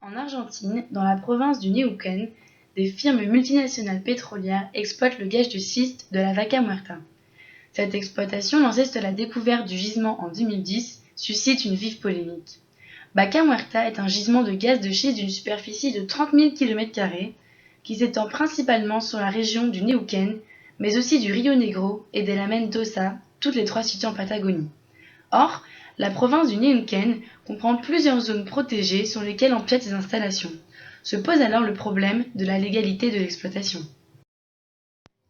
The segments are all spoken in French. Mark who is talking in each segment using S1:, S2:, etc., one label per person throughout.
S1: En Argentine, dans la province du Neuquén, des firmes multinationales pétrolières exploitent le gaz de schiste de la Vaca Muerta. Cette exploitation, lancée suite à la découverte du gisement en 2010, suscite une vive polémique. Vaca Muerta est un gisement de gaz de schiste d'une superficie de 30 000 km² qui s'étend principalement sur la région du Neuquén, mais aussi du Rio Negro et de la Mendoza, toutes les trois situées en Patagonie. Or, la province du Neuquén comprend plusieurs zones protégées sur lesquelles empiètent ces installations. Se pose alors le problème de la légalité de l'exploitation.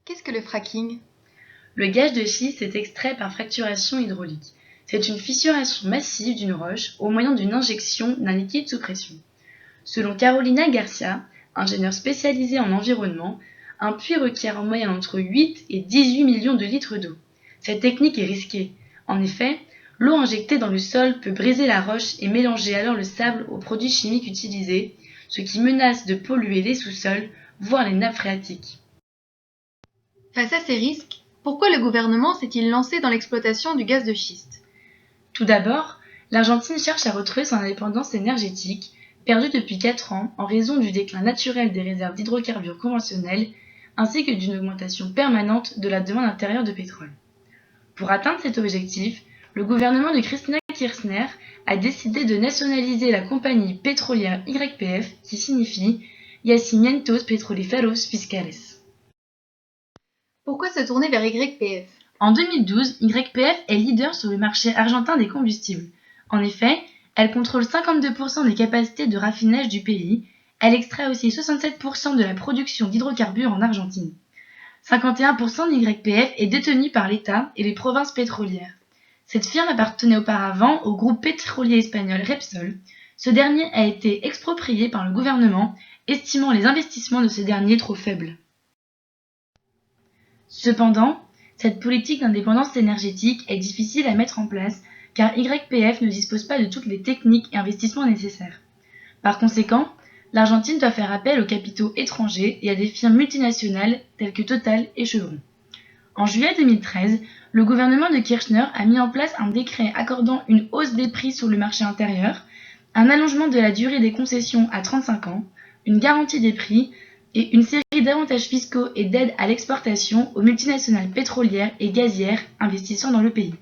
S2: Qu'est-ce que le fracking ?
S1: Le gaz de schiste est extrait par fracturation hydraulique. C'est une fissuration massive d'une roche au moyen d'une injection d'un liquide sous pression. Selon Carolina Garcia, ingénieure spécialisée en environnement, un puits requiert en moyenne entre 8 et 18 millions de litres d'eau. Cette technique est risquée. En effet, l'eau injectée dans le sol peut briser la roche et mélanger alors le sable aux produits chimiques utilisés, ce qui menace de polluer les sous-sols, voire les nappes phréatiques.
S2: Face à ces risques, pourquoi le gouvernement s'est-il lancé dans l'exploitation du gaz de schiste ?
S1: Tout d'abord, l'Argentine cherche à retrouver son indépendance énergétique, perdue depuis 4 ans en raison du déclin naturel des réserves d'hydrocarbures conventionnels, ainsi que d'une augmentation permanente de la demande intérieure de pétrole. Pour atteindre cet objectif, le gouvernement de Cristina Kirchner a décidé de nationaliser la compagnie pétrolière YPF, qui signifie Yacimientos Petrolíferos Fiscales.
S2: Pourquoi se tourner vers YPF ?
S1: En 2012, YPF est leader sur le marché argentin des combustibles. En effet, elle contrôle 52% des capacités de raffinage du pays. Elle extrait aussi 67% de la production d'hydrocarbures en Argentine. 51% d'YPF est détenu par l'État et les provinces pétrolières. Cette firme appartenait auparavant au groupe pétrolier espagnol Repsol. Ce dernier a été exproprié par le gouvernement, estimant les investissements de ce dernier trop faibles. Cependant, cette politique d'indépendance énergétique est difficile à mettre en place car YPF ne dispose pas de toutes les techniques et investissements nécessaires. Par conséquent, l'Argentine doit faire appel aux capitaux étrangers et à des firmes multinationales telles que Total et Chevron. En juillet 2013, le gouvernement de Kirchner a mis en place un décret accordant une hausse des prix sur le marché intérieur, un allongement de la durée des concessions à 35 ans, une garantie des prix et une série d'avantages fiscaux et d'aides à l'exportation aux multinationales pétrolières et gazières investissant dans le pays.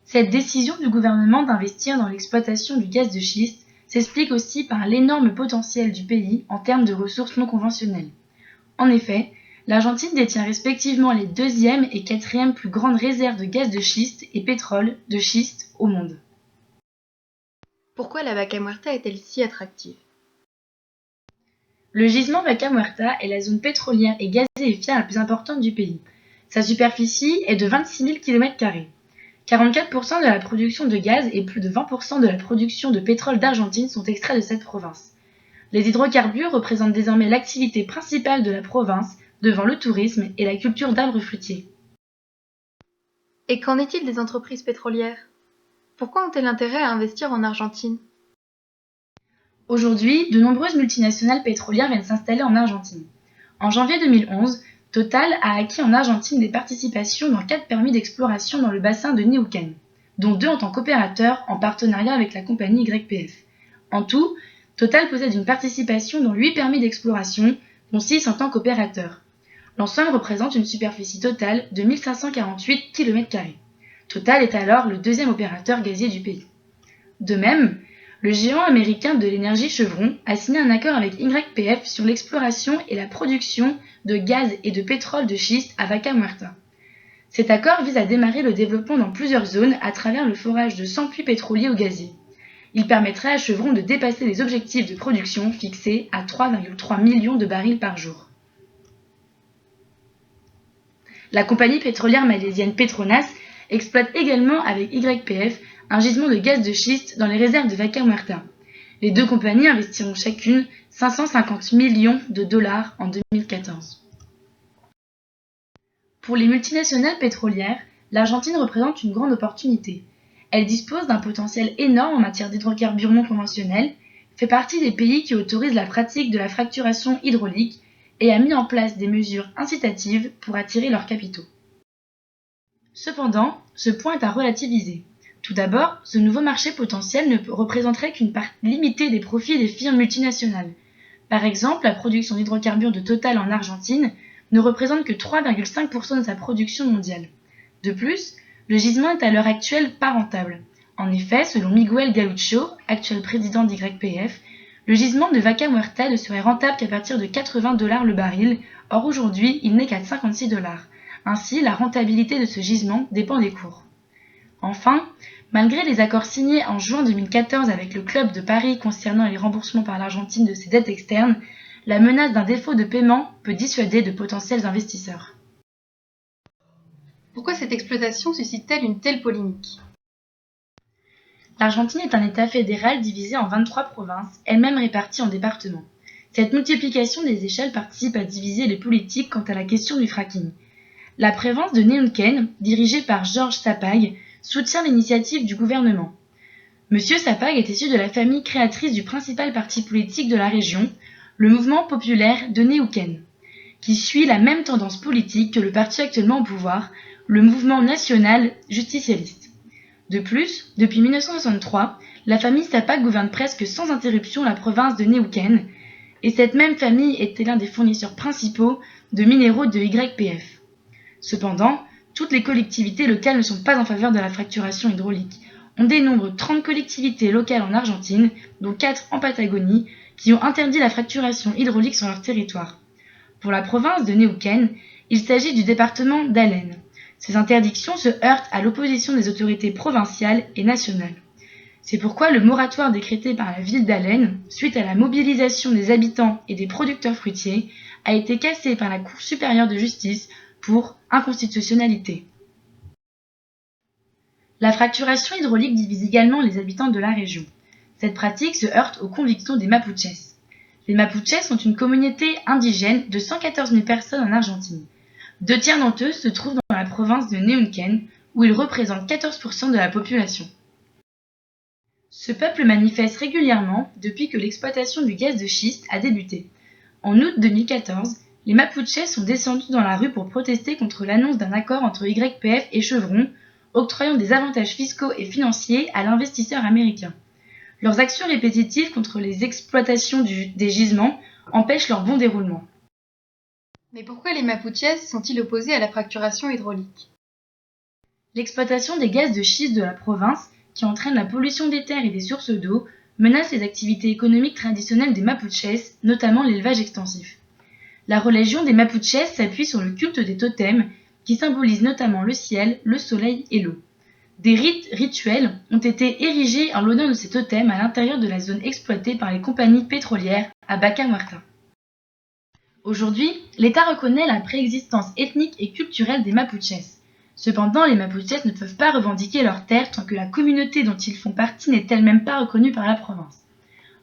S1: Cette décision du gouvernement d'investir dans l'exploitation du gaz de schiste s'explique aussi par l'énorme potentiel du pays en termes de ressources non conventionnelles. En effet, l'Argentine détient respectivement les 2e et 4e plus grandes réserves de gaz de schiste et pétrole de schiste au monde.
S2: Pourquoi la Vaca Muerta est-elle si attractive ?
S1: Le gisement Vaca Muerta est la zone pétrolière et gazéifière la plus importante du pays. Sa superficie est de 26 000 km². 44% de la production de gaz et plus de 20% de la production de pétrole d'Argentine sont extraits de cette province. Les hydrocarbures représentent désormais l'activité principale de la province, devant le tourisme et la culture d'arbres fruitiers.
S2: Et qu'en est-il des entreprises pétrolières ? Pourquoi ont-elles intérêt à investir en Argentine ?
S1: Aujourd'hui, de nombreuses multinationales pétrolières viennent s'installer en Argentine. En janvier 2011, Total a acquis en Argentine des participations dans 4 permis d'exploration dans le bassin de Neuquén, dont 2 en tant qu'opérateur en partenariat avec la compagnie YPF. En tout, Total possède une participation dans 8 permis d'exploration, dont 6 en tant qu'opérateur. L'ensemble représente une superficie totale de 1548 km². Total est alors le 2e opérateur gazier du pays. De même, le géant américain de l'énergie Chevron a signé un accord avec YPF sur l'exploration et la production de gaz et de pétrole de schiste à Vaca Muerta. Cet accord vise à démarrer le développement dans plusieurs zones à travers le forage de 100 puits pétroliers ou gaziers. Il permettrait à Chevron de dépasser les objectifs de production fixés à 3,3 millions de barils par jour. La compagnie pétrolière malaisienne Petronas exploite également avec YPF un gisement de gaz de schiste dans les réserves de Vaca Muerta. Les 2 compagnies investiront chacune 550 millions de dollars en 2014. Pour les multinationales pétrolières, l'Argentine représente une grande opportunité. Elle dispose d'un potentiel énorme en matière d'hydrocarbures non conventionnels, fait partie des pays qui autorisent la pratique de la fracturation hydraulique et a mis en place des mesures incitatives pour attirer leurs capitaux. Cependant, ce point est à relativiser. Tout d'abord, ce nouveau marché potentiel ne représenterait qu'une part limitée des profits des firmes multinationales. Par exemple, la production d'hydrocarbures de Total en Argentine ne représente que 3,5% de sa production mondiale. De plus, le gisement est à l'heure actuelle pas rentable. En effet, selon Miguel Galuccio, actuel président d'YPF, le gisement de Vaca Muerta ne serait rentable qu'à partir de 80 $ le baril, or aujourd'hui il n'est qu'à 56 $. Ainsi, la rentabilité de ce gisement dépend des cours. Enfin, malgré les accords signés en juin 2014 avec le Club de Paris concernant les remboursements par l'Argentine de ses dettes externes, la menace d'un défaut de paiement peut dissuader de potentiels investisseurs.
S2: Pourquoi cette exploitation suscite-t-elle une telle polémique ?
S1: L'Argentine est un État fédéral divisé en 23 provinces, elles-mêmes réparties en départements. Cette multiplication des échelles participe à diviser les politiques quant à la question du fracking. La prévence de Neuquén, dirigée par Jorge Sapag, soutient l'initiative du gouvernement. Monsieur Sapag est issu de la famille créatrice du principal parti politique de la région, le Mouvement populaire de Neuquén, qui suit la même tendance politique que le parti actuellement au pouvoir, le Mouvement national justicialiste. De plus, depuis 1963, la famille Sapag gouverne presque sans interruption la province de Neuquén, et cette même famille était l'un des fournisseurs principaux de minéraux de YPF. Cependant, toutes les collectivités locales ne sont pas en faveur de la fracturation hydraulique. On dénombre 30 collectivités locales en Argentine, dont 4 en Patagonie, qui ont interdit la fracturation hydraulique sur leur territoire. Pour la province de Neuquén, il s'agit du département d'Alén. Ces interdictions se heurtent à l'opposition des autorités provinciales et nationales. C'est pourquoi le moratoire décrété par la ville d'Alén, suite à la mobilisation des habitants et des producteurs fruitiers, a été cassé par la Cour supérieure de justice pour inconstitutionnalité. La fracturation hydraulique divise également les habitants de la région. Cette pratique se heurte aux convictions des Mapuches. Les Mapuches sont une communauté indigène de 114 000 personnes en Argentine. 2 tiers d'entre eux se trouvent dans la province de Neuquén, où ils représentent 14% de la population. Ce peuple manifeste régulièrement depuis que l'exploitation du gaz de schiste a débuté. En août 2014, les Mapuches sont descendus dans la rue pour protester contre l'annonce d'un accord entre YPF et Chevron, octroyant des avantages fiscaux et financiers à l'investisseur américain. Leurs actions répétitives contre les exploitations des gisements empêchent leur bon déroulement.
S2: Mais pourquoi les Mapuches sont-ils opposés à la fracturation hydraulique ?
S1: L'exploitation des gaz de schiste de la province, qui entraîne la pollution des terres et des sources d'eau, menace les activités économiques traditionnelles des Mapuches, notamment l'élevage extensif. La religion des Mapuches s'appuie sur le culte des totems, qui symbolisent notamment le ciel, le soleil et l'eau. Des rites rituels ont été érigés en l'honneur de ces totems à l'intérieur de la zone exploitée par les compagnies pétrolières à Vaca Muerta. Aujourd'hui, l'État reconnaît la préexistence ethnique et culturelle des Mapuches. Cependant, les Mapuches ne peuvent pas revendiquer leurs terres tant que la communauté dont ils font partie n'est elle-même pas reconnue par la province.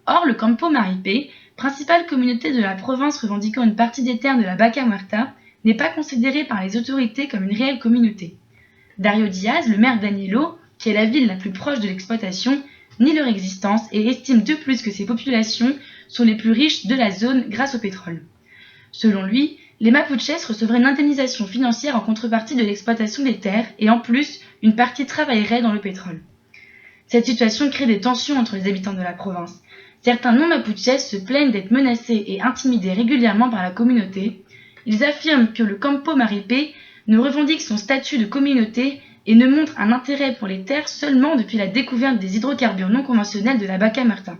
S1: Or, le Campo Maripe, principale communauté de la province revendiquant une partie des terres de la Vaca Muerta, n'est pas considéré par les autorités comme une réelle communauté. Dario Diaz, le maire d'Agnelo, qui est la ville la plus proche de l'exploitation, nie leur existence et estime de plus que ces populations sont les plus riches de la zone grâce au pétrole. Selon lui, les Mapuches recevraient une indemnisation financière en contrepartie de l'exploitation des terres et en plus, une partie travaillerait dans le pétrole. Cette situation crée des tensions entre les habitants de la province. Certains non-Mapuches se plaignent d'être menacés et intimidés régulièrement par la communauté. Ils affirment que le Campo Maripe ne revendique son statut de communauté et ne montre un intérêt pour les terres seulement depuis la découverte des hydrocarbures non conventionnels de la Vaca Muerta.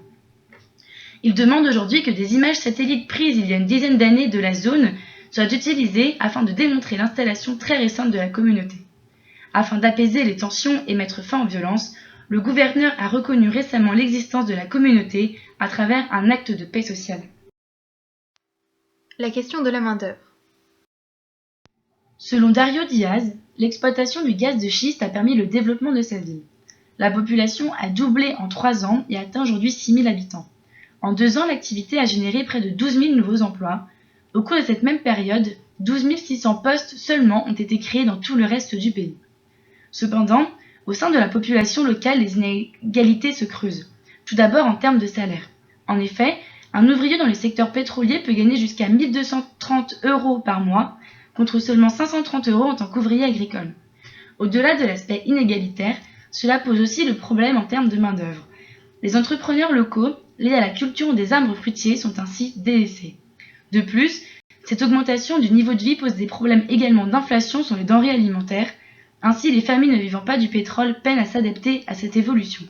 S1: Ils demandent aujourd'hui que des images satellites prises il y a une dizaine d'années de la zone soient utilisées afin de démontrer l'installation très récente de la communauté. Afin d'apaiser les tensions et mettre fin aux violences, le gouverneur a reconnu récemment l'existence de la communauté à travers un acte de paix sociale.
S2: La question de la main-d'œuvre.
S1: Selon Dario Diaz, l'exploitation du gaz de schiste a permis le développement de sa ville. La population a doublé en 3 ans et atteint aujourd'hui 6 000 habitants. En 2 ans, l'activité a généré près de 12 000 nouveaux emplois. Au cours de cette même période, 12 600 postes seulement ont été créés dans tout le reste du pays. Cependant, au sein de la population locale, les inégalités se creusent. Tout d'abord en termes de salaire. En effet, un ouvrier dans le secteur pétrolier peut gagner jusqu'à 1 230 € par mois, contre seulement 530 € en tant qu'ouvrier agricole. Au-delà de l'aspect inégalitaire, cela pose aussi le problème en termes de main-d'œuvre. Les entrepreneurs locaux liés à la culture des arbres fruitiers sont ainsi délaissés. De plus, cette augmentation du niveau de vie pose des problèmes également d'inflation sur les denrées alimentaires. Ainsi, les familles ne vivant pas du pétrole peinent à s'adapter à cette évolution.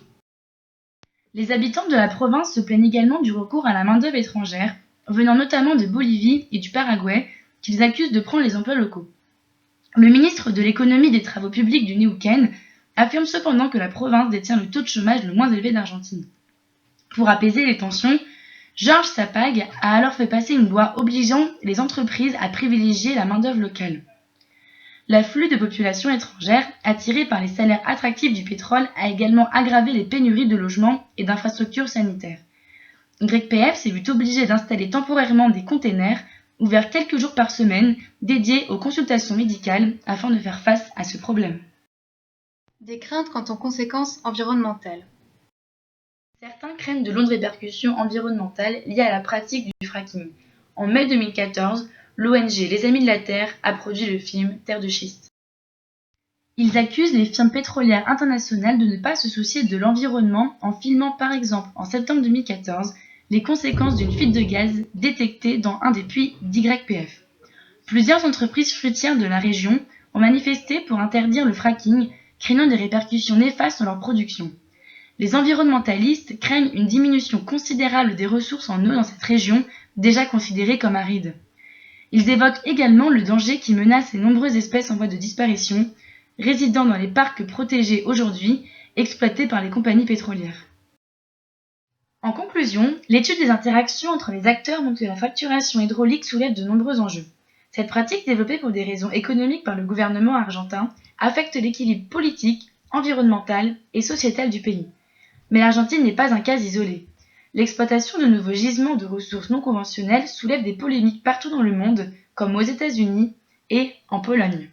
S1: Les habitants de la province se plaignent également du recours à la main-d'œuvre étrangère, venant notamment de Bolivie et du Paraguay, qu'ils accusent de prendre les emplois locaux. Le ministre de l'économie et des travaux publics du Neuquén affirme cependant que la province détient le taux de chômage le moins élevé d'Argentine. Pour apaiser les tensions, Jorge Sapag a alors fait passer une loi obligeant les entreprises à privilégier la main-d'œuvre locale. L'afflux de population étrangère, attirée par les salaires attractifs du pétrole, a également aggravé les pénuries de logements et d'infrastructures sanitaires. YPF s'est vu obligé d'installer temporairement des containers ouverts quelques jours par semaine dédiés aux consultations médicales afin de faire face à ce problème.
S2: Des craintes quant aux conséquences environnementales.
S1: Certains craignent de lourdes répercussions environnementales liées à la pratique du fracking. En mai 2014, l'ONG Les Amis de la Terre a produit le film Terre de schiste. Ils accusent les firmes pétrolières internationales de ne pas se soucier de l'environnement en filmant par exemple en septembre 2014 les conséquences d'une fuite de gaz détectée dans un des puits d'YPF. Plusieurs entreprises fruitières de la région ont manifesté pour interdire le fracking, craignant des répercussions néfastes sur leur production. Les environnementalistes craignent une diminution considérable des ressources en eau dans cette région, déjà considérée comme aride. Ils évoquent également le danger qui menace les nombreuses espèces en voie de disparition, résidant dans les parcs protégés aujourd'hui, exploités par les compagnies pétrolières. En conclusion, l'étude des interactions entre les acteurs montre que la fracturation hydraulique soulève de nombreux enjeux. Cette pratique, développée pour des raisons économiques par le gouvernement argentin, affecte l'équilibre politique, environnemental et sociétal du pays. Mais l'Argentine n'est pas un cas isolé. L'exploitation de nouveaux gisements de ressources non conventionnelles soulève des polémiques partout dans le monde, comme aux États-Unis et en Pologne.